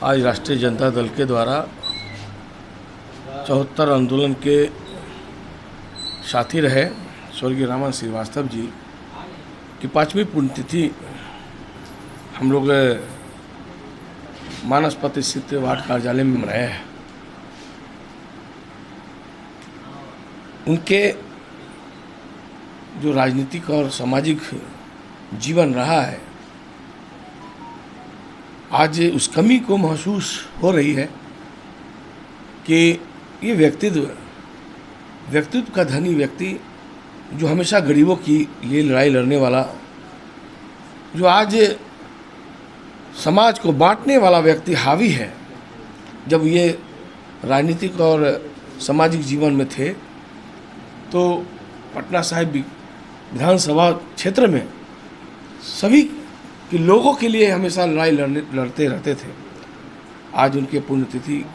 आज राष्ट्रीय जनता दल के द्वारा 74 आंदोलन के साथी रहे स्वर्गीय रामन श्रीवास्तव जी की 5वीं पुण्यतिथि हम लोग मानसपत स्थित वार्ड कार्यालय में मनाए हैं। उनके जो राजनीतिक और सामाजिक जीवन रहा है, आज उस कमी को महसूस हो रही है कि ये व्यक्तित्व का धनी व्यक्ति जो हमेशा गरीबों की लिए लड़ाई लड़ने वाला, जो आज समाज को बांटने वाला व्यक्ति हावी है, जब ये राजनीतिक और सामाजिक जीवन में थे तो पटना साहिब विधानसभा क्षेत्र में सभी के लोगों के लिए हमेशा लड़ाई लड़ते रहते थे। आज उनके पुण्यतिथि,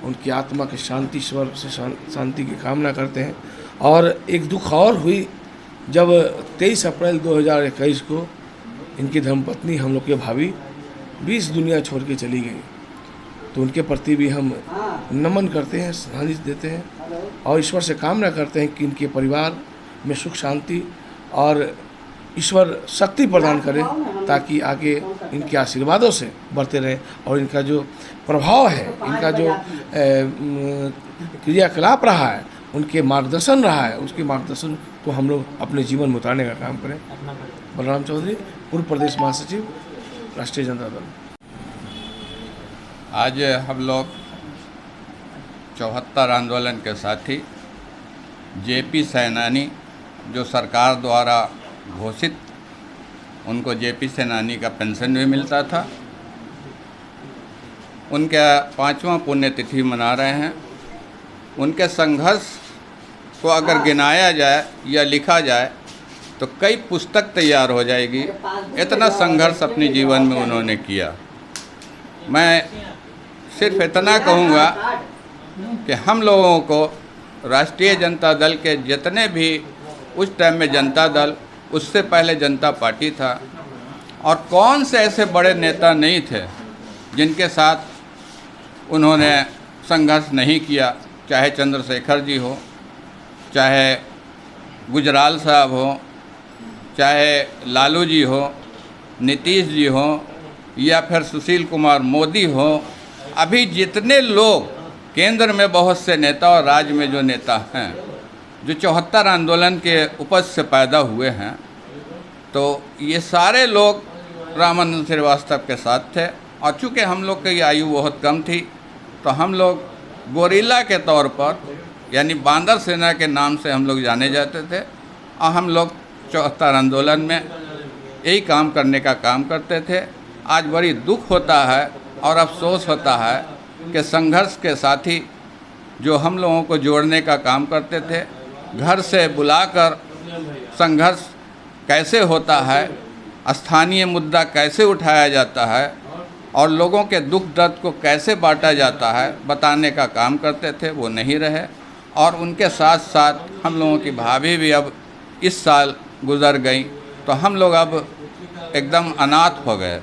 उनकी आत्मा की शांति, ईश्वर से शांति की कामना करते हैं। और एक दुख और हुई जब 23 अप्रैल 2021 को इनकी धर्मपत्नी, हम लोग के भाभी 20 दुनिया छोड़ के चली गई, तो उनके प्रति भी हम नमन करते हैं, श्रद्धांजलि देते हैं और ईश्वर से कामना करते हैं कि इनके परिवार में सुख शांति और ईश्वर शक्ति प्रदान करे, ताकि आगे इनके आशीर्वादों से बढ़ते रहे और इनका जो प्रभाव है, इनका जो क्रियाकलाप रहा है, उनके मार्गदर्शन रहा है, उसके मार्गदर्शन को हम लोग अपने जीवन में उतारने का काम करें। बलराम चौधरी, पूर्व प्रदेश महासचिव, राष्ट्रीय जनता दल। आज हम लोग 74 आंदोलन के साथी जेपी सेनानी, जो सरकार द्वारा घोषित, उनको जेपी सेनानी का पेंशन भी मिलता था, उनका 5वां पुण्यतिथि मना रहे हैं। उनके संघर्ष को अगर गिनाया जाए या लिखा जाए तो कई पुस्तक तैयार हो जाएगी। इतना संघर्ष अपने जीवन में उन्होंने किया। मैं सिर्फ इतना कहूँगा कि हम लोगों को राष्ट्रीय जनता दल के जितने भी, उस टाइम में जनता दल, उससे पहले जनता पार्टी था, और कौन से ऐसे बड़े नेता नहीं थे जिनके साथ उन्होंने संघर्ष नहीं किया। चाहे चंद्रशेखर जी हो, चाहे गुजराल साहब हो, चाहे लालू जी हो, नीतीश जी हो, या फिर सुशील कुमार मोदी हो। अभी जितने लोग केंद्र में बहुत से नेता और राज्य में जो नेता हैं, जो 74 आंदोलन के उपज से पैदा हुए हैं, तो ये सारे लोग रामानंद श्रीवास्तव के साथ थे। और चूँकि हम लोग की आयु बहुत कम थी, तो हम लोग गोरिल्ला के तौर पर, यानी बांदर सेना के नाम से हम लोग जाने जाते थे, और हम लोग 74 आंदोलन में यही काम करने का काम करते थे। आज बड़ी दुख होता है और अफसोस होता है कि संघर्ष के साथी जो हम लोगों को जोड़ने का काम करते थे, घर से बुलाकर संघर्ष कैसे होता है, स्थानीय मुद्दा कैसे उठाया जाता है और लोगों के दुख दर्द को कैसे बांटा जाता है, बताने का काम करते थे, वो नहीं रहे। और उनके साथ साथ हम लोगों की भाभी भी अब इस साल गुज़र गई, तो हम लोग अब एकदम अनाथ हो गए।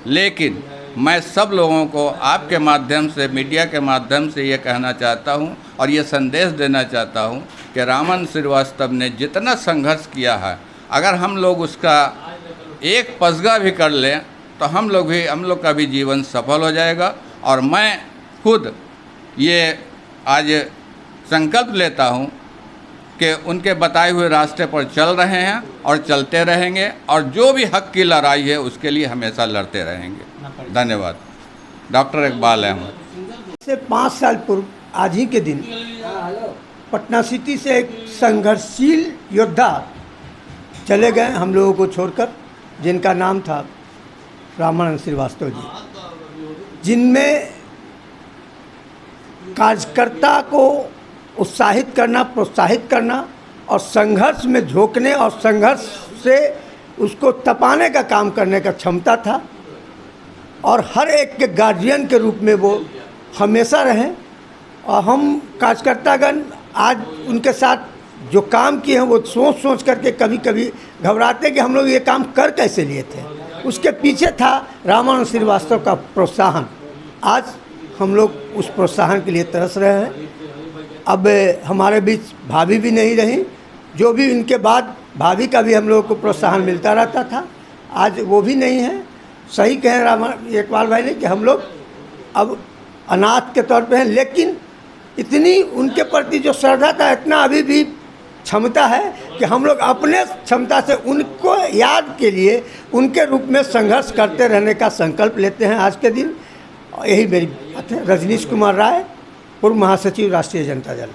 लेकिन मैं सब लोगों को आपके माध्यम से, मीडिया के माध्यम से ये कहना चाहता हूँ और ये संदेश देना चाहता हूँ कि रामन श्रीवास्तव ने जितना संघर्ष किया है, अगर हम लोग उसका एक पसगा भी कर लें तो हम लोग का भी जीवन सफल हो जाएगा। और मैं खुद ये आज संकल्प लेता हूँ कि उनके बताए हुए रास्ते पर चल रहे हैं और चलते रहेंगे, और जो भी हक की लड़ाई है उसके लिए हमेशा लड़ते रहेंगे। धन्यवाद। डॉक्टर इकबाल अहमद। से 5 साल पूर्व आज ही के दिन पटना सिटी से एक संघर्षशील योद्धा चले गए हम लोगों को छोड़कर, जिनका नाम था रामानंद श्रीवास्तव जी, जिनमें कार्यकर्ता को उत्साहित करना, प्रोत्साहित करना और संघर्ष में झोंकने और संघर्ष से उसको तपाने का काम करने का क्षमता था। और हर एक के गार्जियन के रूप में वो हमेशा रहे। और हम कार्यकर्तागण आज उनके साथ जो काम किए हैं वो सोच सोच करके कभी कभी घबराते कि हम लोग ये काम कर कैसे लिए थे। उसके पीछे था रामानंद श्रीवास्तव का प्रोत्साहन। आज हम लोग उस प्रोत्साहन के लिए तरस रहे हैं। अब हमारे बीच भाभी भी नहीं रही, जो भी इनके बाद भाभी का भी हम लोगों को प्रोत्साहन मिलता रहता था, आज वो भी नहीं है। सही कह रहा इकबाल भाई ने कि हम लोग अब अनाथ के तौर पे हैं, लेकिन इतनी उनके प्रति जो श्रद्धा था, इतना अभी भी क्षमता है कि हम लोग अपने क्षमता से उनको याद के लिए उनके रूप में संघर्ष करते रहने का संकल्प लेते हैं आज के दिन। यही मेरी बात है। रजनीश कुमार राय, पूर्व महासचिव, राष्ट्रीय जनता दल।